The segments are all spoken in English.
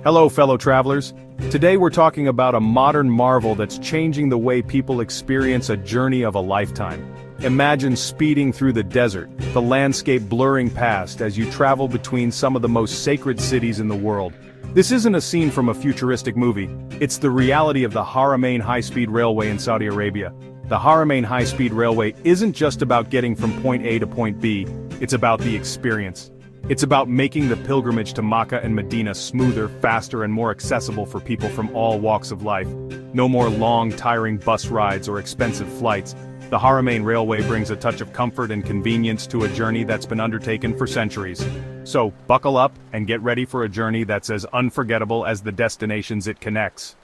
Hello, fellow travelers. Today we're talking about a modern marvel that's changing the way people experience a journey of a lifetime. Imagine speeding through the desert, the landscape blurring past as you travel between some of the most sacred cities in the world. This isn't a scene from a futuristic movie, it's the reality of the Haramain high-speed railway in Saudi Arabia. The Haramain high-speed railway isn't just about getting from point A to point B, it's about the experience. It's about making the pilgrimage to Mecca and Medina smoother, faster and more accessible for people from all walks of life. No more long, tiring bus rides or expensive flights. The Haramain Railway brings a touch of comfort and convenience to a journey that's been undertaken for centuries. So, buckle up and get ready for a journey that's as unforgettable as the destinations it connects.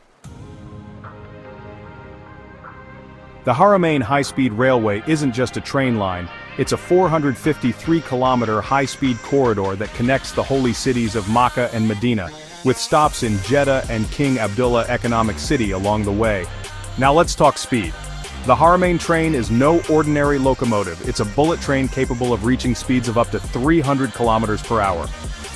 The Haramain high-speed railway isn't just a train line, it's a 453-kilometer high-speed corridor that connects the holy cities of Mecca and Medina, with stops in Jeddah and King Abdullah Economic City along the way. Now let's talk speed. The Haramain Train is no ordinary locomotive, it's a bullet train capable of reaching speeds of up to 300 kilometers per hour.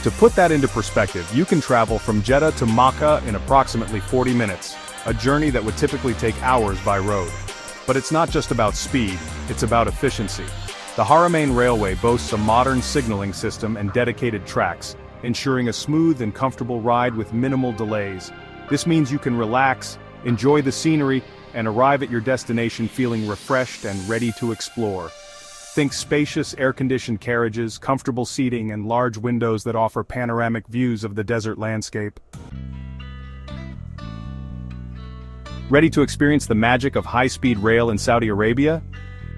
To put that into perspective, you can travel from Jeddah to Mecca in approximately 40 minutes, a journey that would typically take hours by road. But it's not just about speed, it's about efficiency. The Haramain Railway boasts a modern signaling system and dedicated tracks, ensuring a smooth and comfortable ride with minimal delays. This means you can relax, enjoy the scenery, and arrive at your destination feeling refreshed and ready to explore. Think spacious air-conditioned carriages, comfortable seating, and large windows that offer panoramic views of the desert landscape. Ready to experience the magic of high-speed rail in Saudi Arabia?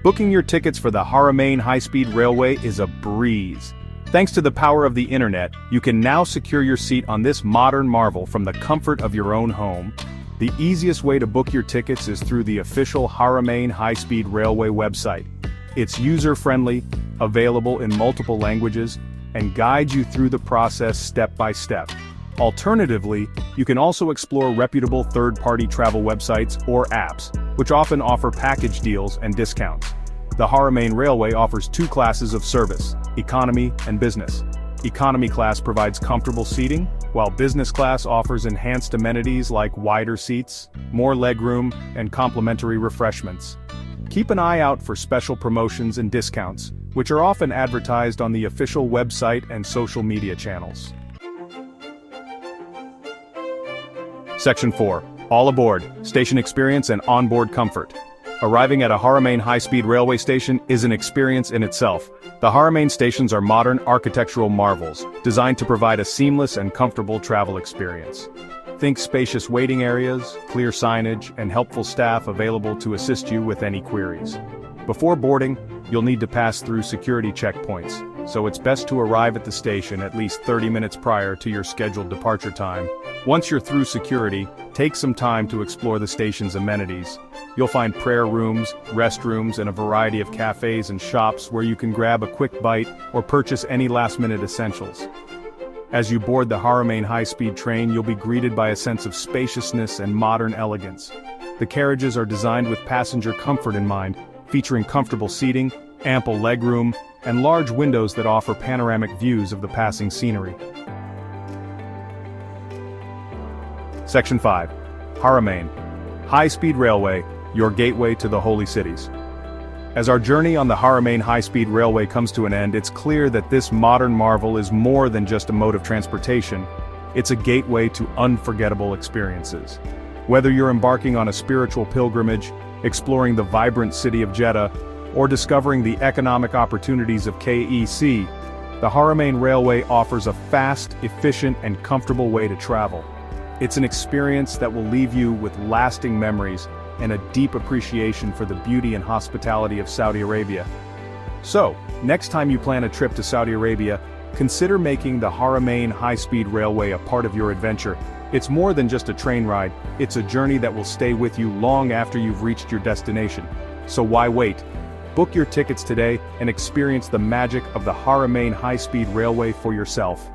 Booking your tickets for the Haramain high-speed railway is a breeze. Thanks to the power of the internet, you can now secure your seat on this modern marvel from the comfort of your own home. The easiest way to book your tickets is through the official Haramain high-speed railway website. It's user-friendly, available in multiple languages, and guides you through the process step by step. Alternatively, you can also explore reputable third-party travel websites or apps, which often offer package deals and discounts. The Haramain Railway offers two classes of service, economy and business. Economy class provides comfortable seating, while business class offers enhanced amenities like wider seats, more legroom, and complimentary refreshments. Keep an eye out for special promotions and discounts, which are often advertised on the official website and social media channels. Section 4. All aboard, station experience and onboard comfort. Arriving at a Haramain high-speed railway station is an experience in itself. The Haramain stations are modern architectural marvels, designed to provide a seamless and comfortable travel experience. Think spacious waiting areas, clear signage, and helpful staff available to assist you with any queries. Before boarding, you'll need to pass through security checkpoints, so it's best to arrive at the station at least 30 minutes prior to your scheduled departure time. Once you're through security, take some time to explore the station's amenities. You'll find prayer rooms, restrooms, and a variety of cafes and shops where you can grab a quick bite or purchase any last-minute essentials. As you board the Haramain high-speed train, you'll be greeted by a sense of spaciousness and modern elegance. The carriages are designed with passenger comfort in mind, featuring comfortable seating, ample legroom, and large windows that offer panoramic views of the passing scenery. Section 5. Haramain. High-speed railway, your gateway to the holy cities. As our journey on the Haramain high-speed railway comes to an end, it's clear that this modern marvel is more than just a mode of transportation. It's a gateway to unforgettable experiences. Whether you're embarking on a spiritual pilgrimage, exploring the vibrant city of Jeddah, or discovering the economic opportunities of KEC, the Haramain Railway offers a fast, efficient, and comfortable way to travel. It's an experience that will leave you with lasting memories and a deep appreciation for the beauty and hospitality of Saudi Arabia. So, next time you plan a trip to Saudi Arabia, consider making the Haramain high-speed railway a part of your adventure. It's more than just a train ride, it's a journey that will stay with you long after you've reached your destination. So why wait? Book your tickets today and experience the magic of the Haramain high-speed railway for yourself.